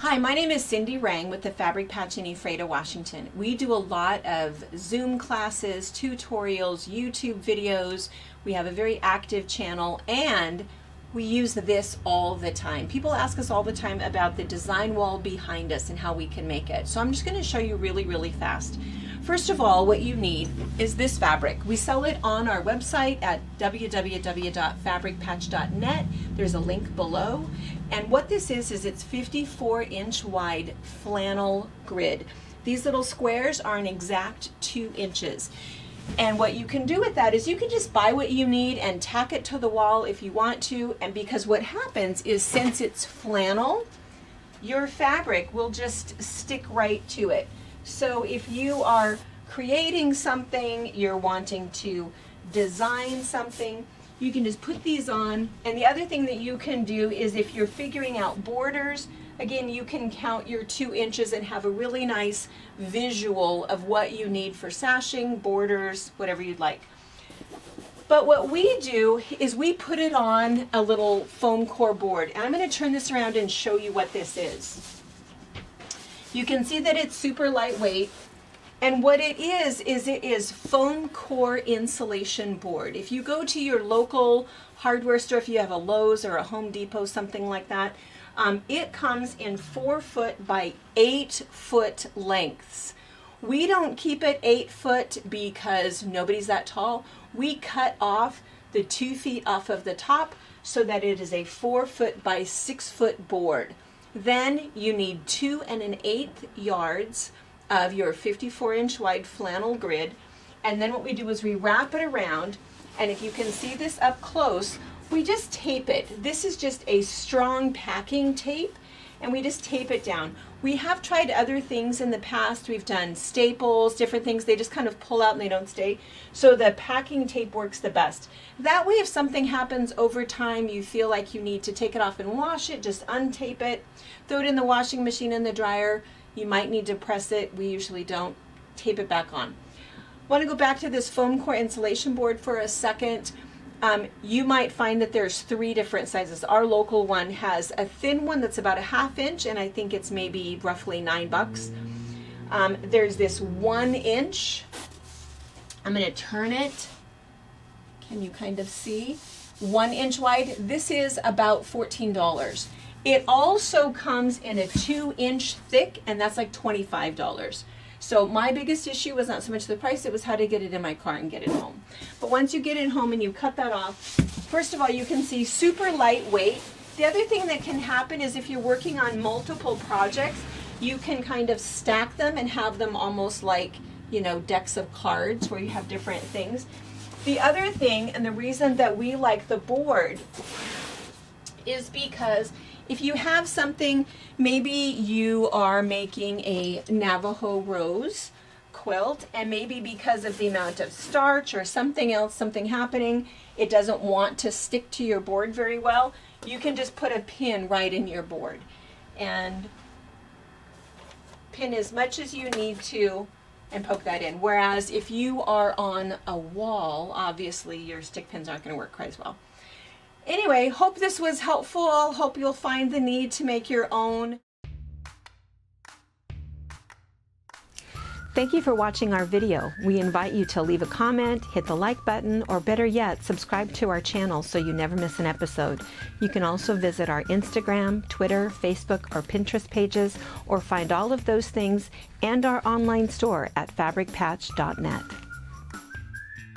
Hi, my name is Cindy Rang with the Fabric Patch in Ephrata, Washington. We do a lot of Zoom classes, tutorials, YouTube videos. We have a very active channel and we use this all the time. People ask us all the time about the design wall behind us and how we can make it. So I'm just going to show you really fast. First of all, what you need is this fabric. We sell it on our website at www.fabricpatch.net. There's a link below. And what this is it's 54-inch wide flannel grid. These little squares are an exact 2 inches. And what you can do with that is you can just buy what you need and tack it to the wall if you want to. And because what happens is, since it's flannel, your fabric will just stick right to it. So if you are creating something, you're wanting to design something, you can just put these on. And the other thing that you can do is, if you're figuring out borders, again, you can count your 2 inches and have a really nice visual of what you need for sashing, borders, whatever you'd like. But what we do is we put it on a little foam core board. And I'm going to turn this around and show you what this is. You can see that it's super lightweight. And what it is foam core insulation board. If you go to your local hardware store, if you have a Lowe's or a Home Depot, something like that, it comes in 4-foot by 8-foot lengths. We don't keep it 8 foot because nobody's that tall. We cut off the 2 feet off of the top so that it is a 4-foot by 6-foot board. Then you need 2 1/8 yards of your 54-inch wide flannel grid. And then what we do is we wrap it around, and if you can see this up close, we just tape it. This is just a strong packing tape, and we just tape it down. We have tried other things in the past. We've done staples, different things. They just kind of pull out and they don't stay. So the packing tape works the best. That way, if something happens over time, you feel like you need to take it off and wash it, just untape it, throw it in the washing machine, in the dryer. You might need to press it. We usually don't. Tape it back on. Want to go back to this foam core insulation board for a second. You might find that there's 3 different sizes. Our local one has a thin one that's about a 1/2 inch, and I think it's maybe roughly $9. There's this 1 inch. I'm going to turn it. Can you kind of see? 1 inch wide. This is about $14. It also comes in a 2 inch thick, and that's like $25. So my biggest issue was not so much the price, it was how to get it in my car and get it home. But once you get it home and you cut that off, first of all, you can see super lightweight. The other thing that can happen is, if you're working on multiple projects, you can kind of stack them and have them almost like, you know, decks of cards where you have different things. The other thing, and the reason that we like the board, is because if you have something, maybe you are making a Navajo rose quilt, and maybe because of the amount of starch or something else, something happening, it doesn't want to stick to your board very well, you can just put a pin right in your board and pin as much as you need to and poke that in. Whereas if you are on a wall, obviously your stick pins aren't going to work quite as well. Anyway, hope this was helpful. Hope you'll find the need to make your own. Thank you for watching our video. We invite you to leave a comment, hit the like button, or better yet, subscribe to our channel so you never miss an episode. You can also visit our Instagram, Twitter, Facebook, or Pinterest pages, or find all of those things and our online store at fabricpatch.net.